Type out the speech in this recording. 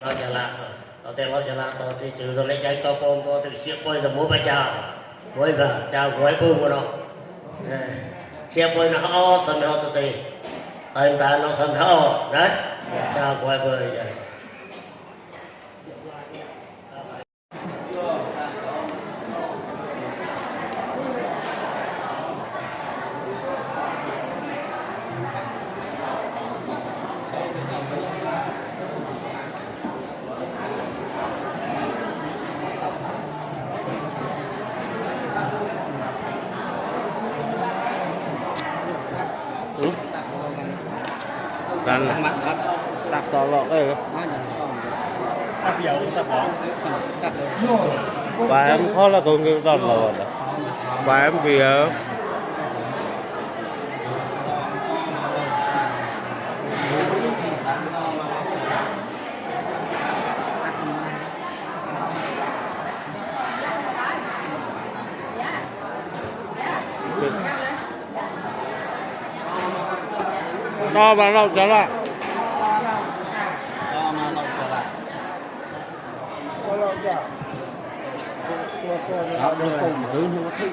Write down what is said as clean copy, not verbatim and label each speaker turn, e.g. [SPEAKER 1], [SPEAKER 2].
[SPEAKER 1] เราจะละเราแต่เราจะละต่อที่จืดเราเลยใจก็ปองก็ถึงเสียบอยสมุนพระเจ้าบอยก็เจ้าบอยกู้กันเนาะเสียบอยนะเขาสมัยตัวตีตายตาเราสมัยเขานะเจ้าบอยบอยใจ
[SPEAKER 2] กันตักต่อหลอกเออ
[SPEAKER 3] ตับเดียวตับหอม
[SPEAKER 2] và em khó là con cái đòn lò và em vì to mà lâu trở lại
[SPEAKER 3] Đó, cùng hướng không có thích.